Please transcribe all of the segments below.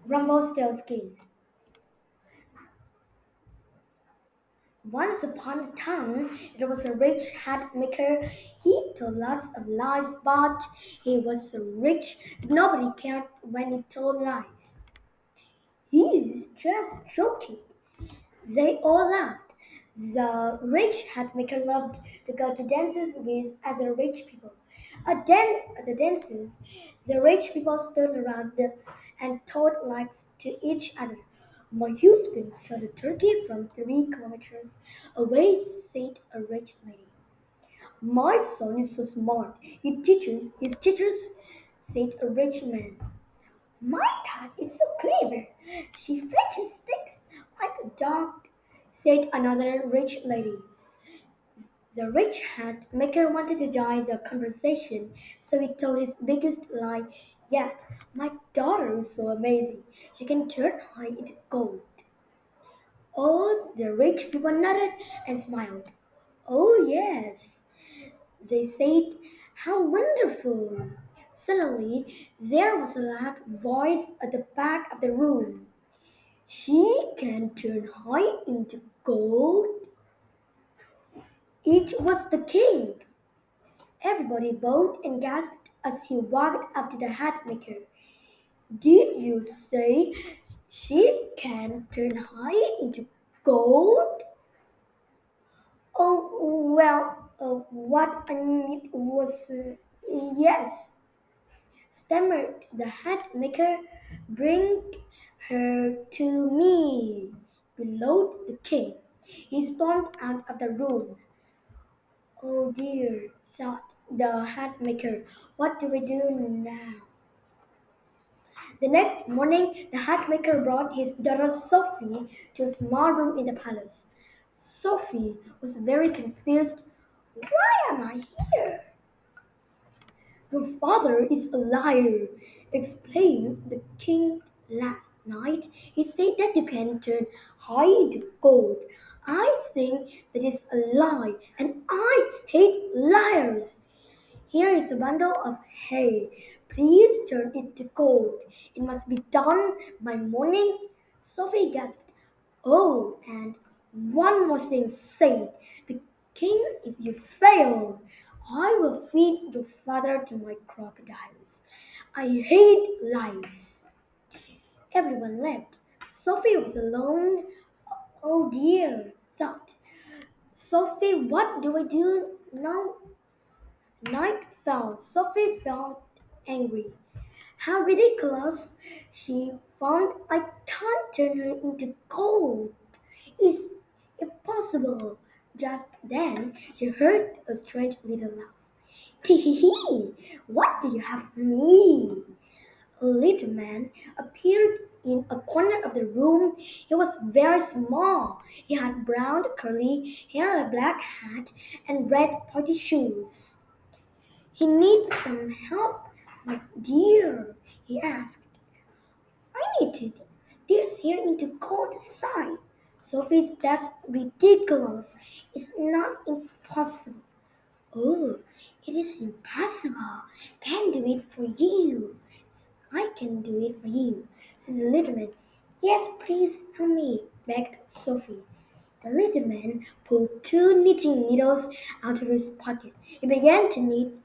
Rumpelstiltskin. Once upon a time, there was a rich hat maker. He told lots of lies, but he was so rich that nobody cared when he told lies. He's just joking. They all laughed. The rich hat maker loved to go to dances with other rich people. At the dances, the rich people stood around them and told lies to each other. My husband shot a turkey from 3 kilometers away, said a rich lady. My son is so smart. He teaches his teachers, said a rich man. My dog is so clever. She fetches sticks like a dog, said another rich lady. The rich hat maker wanted to die the conversation, so he told his biggest lie yet. My daughter is so amazing. She can turn high into gold. All the rich people nodded and smiled. Oh, yes, they said, how wonderful. Suddenly, there was a loud voice at the back of the room. She can turn high into gold. It was the king. Everybody bowed and gasped as he walked up to the hat maker. Did you say she can turn high into gold? Oh, well, what I meant was yes, stammered the hat maker. Bring her to me, bellowed the king. He stormed out of the room. Oh dear, thought the hat maker, what do we do now? The next morning, the hat maker brought his daughter Sophie to a small room in the palace. Sophie was very confused. Why am I here? Your father is a liar, explained the king. Last night he said that you can turn hide to gold. I think that is a lie, and I hate liars. Here is a bundle of hay. Please turn it to gold. It must be done by morning. Sophie gasped. Oh, and one more thing, said the king. If you fail, I will feed your father to my crocodiles. I hate lies. Everyone left. Sophie was alone. Oh dear, thought Sophie. What do I do now? Night fell. Sophie felt angry. How ridiculous! She found I can't turn her into gold. It's impossible. Just then she heard a strange little laugh. Tee hee hee! What do you have for me? A little man appeared in a corner of the room. He was very small. He had brown curly hair, a black hat, and red pointy shoes. He needs some help, my dear, he asked. I needed this here into cold side. Sophie's, that's ridiculous. It's not impossible. Oh, it is impossible. Can do it for you. I can do it for you, said the little man. Yes, please help me, begged Sophie. The little man pulled 2 knitting needles out of his pocket. He began to knit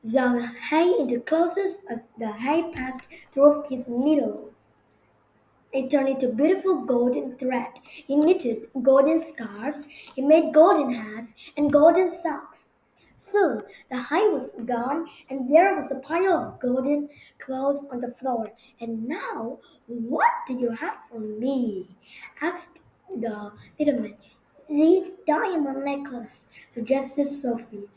the hay into closes as the hay passed through his needles. It turned into beautiful golden thread. He knitted golden scarves, he made golden hats and golden socks. Soon the hay was gone, and there was a pile of golden clothes on the floor. And now, what do you have for me? Asked the little man. This diamond necklace, suggested Sophie.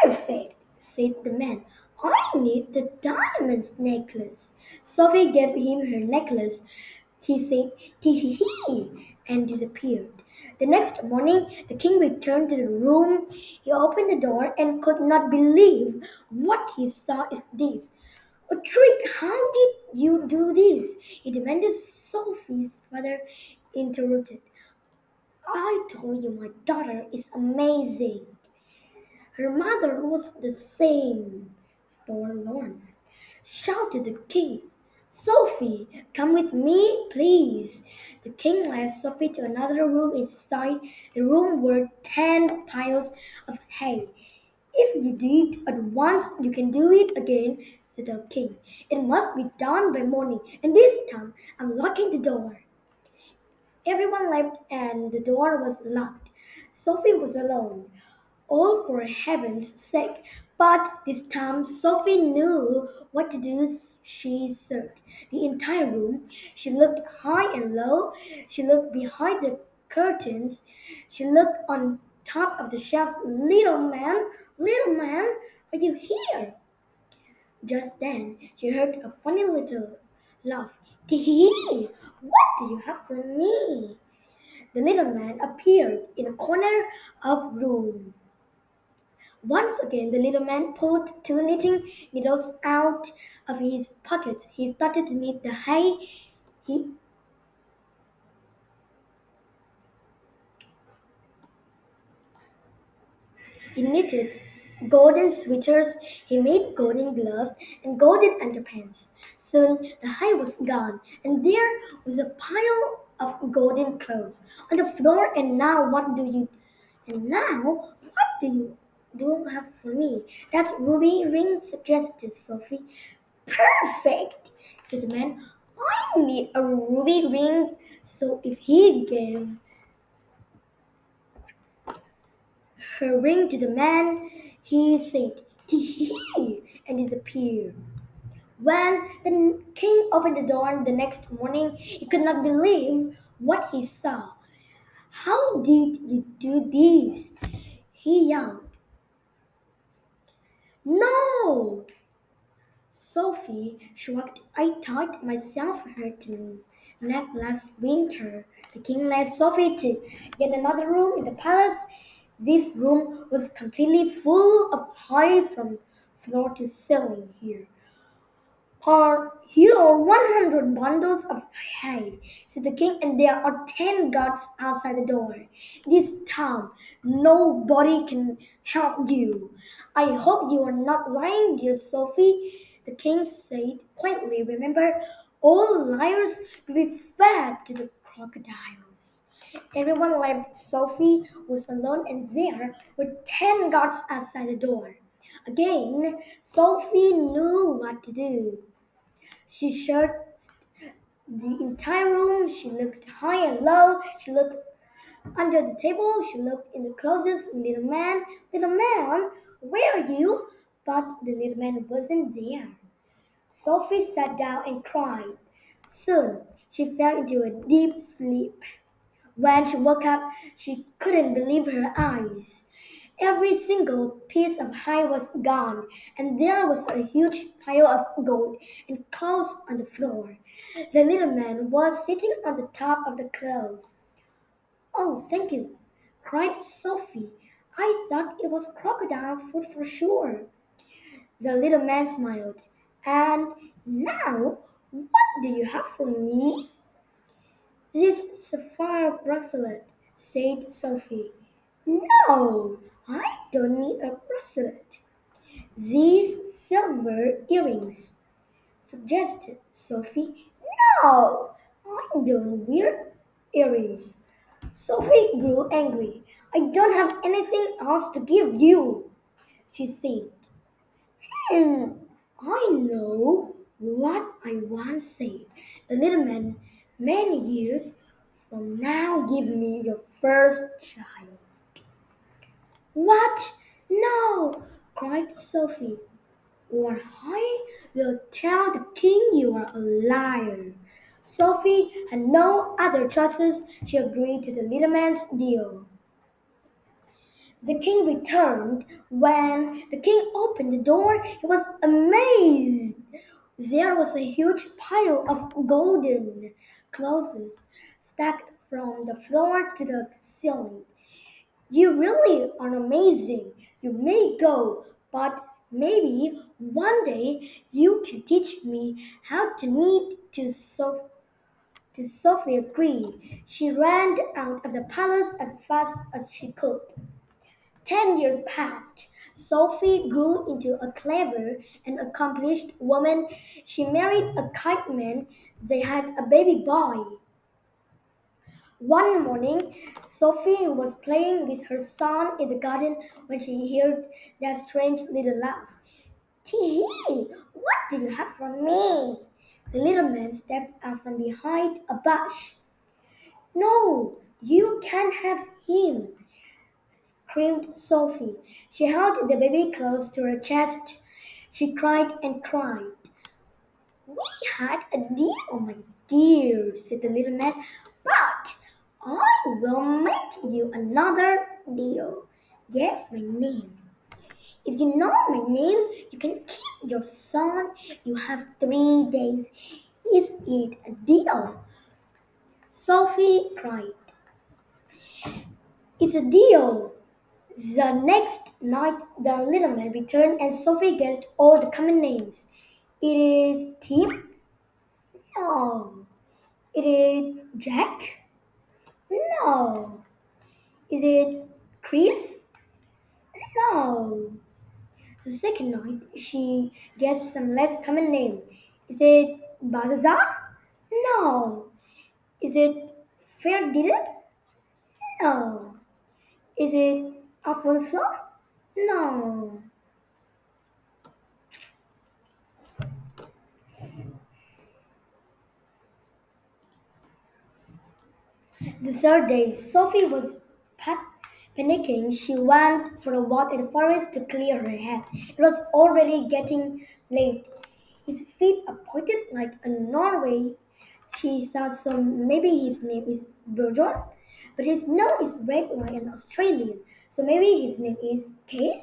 Perfect, said the man. I need the diamond necklace. Sophie gave him her necklace. He said, tee hee hee, and disappeared. The next morning, the king returned to the room. He opened the door and could not believe what he saw. Is this a trick? How did you do this? He demanded. Sophie's father interrupted. I told you my daughter is amazing. Her mother was the same. Storlorn shouted the king. Sophie, come with me, please. The king led Sophie to another room. Inside the room were 10 piles of hay. If you do it at once, you can do it again, said the king. It must be done by morning, and this time I'm locking the door. Everyone left and the door was locked. Sophie was alone. All for heaven's sake. But this time Sophie knew what to do. She searched the entire room. She looked high and low. She looked behind the curtains. She looked on top of the shelf. Little man, are you here? Just then she heard a funny little laugh. Tee, what do you have for me? The little man appeared in a corner of room. Once again, the little man pulled two knitting needles out of his pockets. He started to knit the hay. He, he knitted golden sweaters. He made golden gloves and golden underpants. Soon the hay was gone, and there was a pile of golden clothes on the floor. And now, what do you have for me? That's ruby ring, suggested Sophie. Perfect, said the man. I need a ruby ring. So if he gave her ring to the man, he said, tee and disappeared. When the king opened the door the next morning, he could not believe what he saw. How did you do this? He yelled. No! Sophie shrugged. I thought myself hurt me. Neck last winter, the king led Sophie to yet another room in the palace. This room was completely full of hay from floor to ceiling here. Here are 100 bundles of hay, said the king, and there are 10 guards outside the door. This time, nobody can help you. I hope you are not lying, dear Sophie, the king said quietly. Remember, all liars will be fed to the crocodiles. Everyone left. Sophie was alone, and there were 10 guards outside the door. Again, Sophie knew what to do. She searched the entire room. She looked high and low. She looked under the table. She looked in the closets. Little man, where are you? But the little man wasn't there. Sophie sat down and cried. Soon she fell into a deep sleep. When she woke up, she couldn't believe her eyes. Every single piece of hay was gone, and there was a huge pile of gold and clothes on the floor. The little man was sitting on the top of the clothes. Oh, thank you, cried Sophie. I thought it was crocodile food for sure. The little man smiled. And now, what do you have for me? This sapphire bracelet, said Sophie. No, I don't need a bracelet. These silver earrings, suggested Sophie. No, I don't wear earrings. Sophie grew angry. I don't have anything else to give you, she said. Hmm, I know what I once said. The little man, many years from now, give me your first child. What? No, cried Sophie, or I will tell the king you are a liar. Sophie had no other choices. She agreed to the little man's deal. The king returned. When the king opened the door, he was amazed. There was a huge pile of golden clothes stacked from the floor to the ceiling. You really are amazing. You may go, but maybe one day you can teach me how to knit to Sophie agreed. She ran out of the palace as fast as she could. 10 years passed. Sophie grew into a clever and accomplished woman. She married a kite man. They had a baby boy. One morning, Sophie was playing with her son in the garden when she heard that strange little laugh. Tee hee! What do you have for me? The little man stepped out from behind a bush. No, you can't have him, screamed Sophie. She held the baby close to her chest. She cried and cried. We had a deal, my dear, said the little man, but I will make you another deal. Guess my name. If you know my name, you can keep your son. You have 3 days. Is it a deal? Sophie cried. It's a deal. The next night, the little man returned and Sophie guessed all the common names. It is Tim? No. It is Jack? No. Is it Chris? No. The second night, she guessed some less common name. Is it Balthazar? No. Is it Ferdinand? No. Is it Alfonso? No. The third day, Sophie was panicking. She went for a walk in the forest to clear her head. It was already getting late. His feet are pointed like a Norway. She thought so maybe his name is Bjorn, but his nose is red like an Australian, so maybe his name is Keith.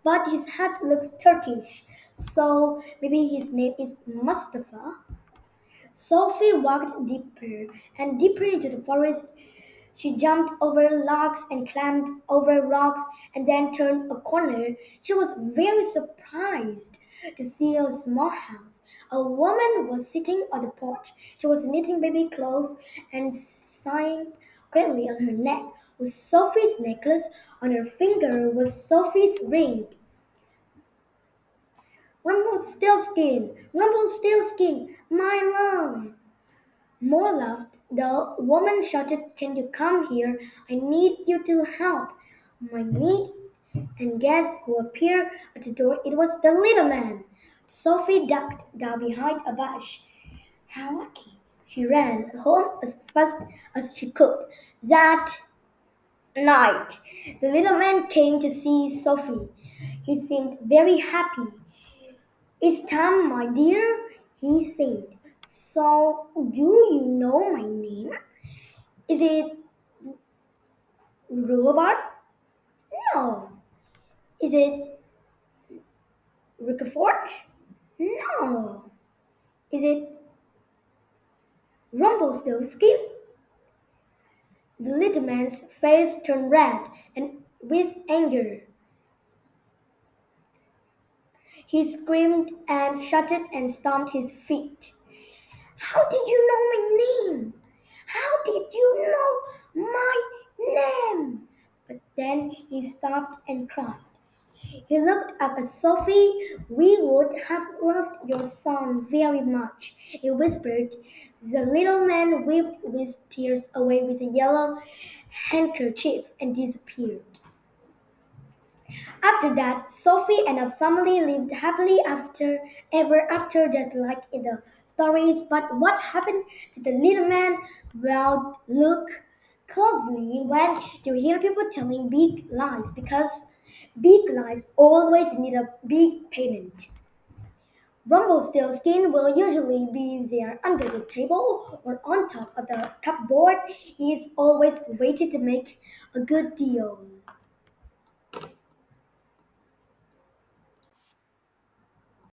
But his hat looks Turkish, so maybe his name is Mustafa. Sophie walked deeper and deeper into the forest. She jumped over logs and climbed over rocks and then turned a corner. She was very surprised to see a small house. A woman was sitting on the porch. She was knitting baby clothes and sighing quietly on her neck was Sophie's necklace. On her finger was Sophie's ring. Rumpelstiltskin, Rumpelstiltskin, my love. More laughed. The woman shouted, Can you come here? I need you to help. My need. And guess who appeared at the door? It was the little man. Sophie ducked down behind a bush. How lucky. She ran home as fast as she could. That night, the little man came to see Sophie. He seemed very happy. It's time, my dear, he said. So, do you know my name? Is it Robot? No. Is it Rickerford? No. Is it Rumpelstiltskin? The little man's face turned red and with anger. He screamed and shouted and stomped his feet. How did you know my name? How did you know my name? But then he stopped and cried. He looked up at Sophie. We would have loved your son very much, he whispered. The little man wiped his tears away with a yellow handkerchief and disappeared. After that, Sophie and her family lived happily after ever after, just like in the stories. But what happened to the little man? Well, look closely when you hear people telling big lies, because big lies always need a big payment. Rumpelstiltskin will usually be there under the table or on top of the cupboard. He is always waiting to make a good deal.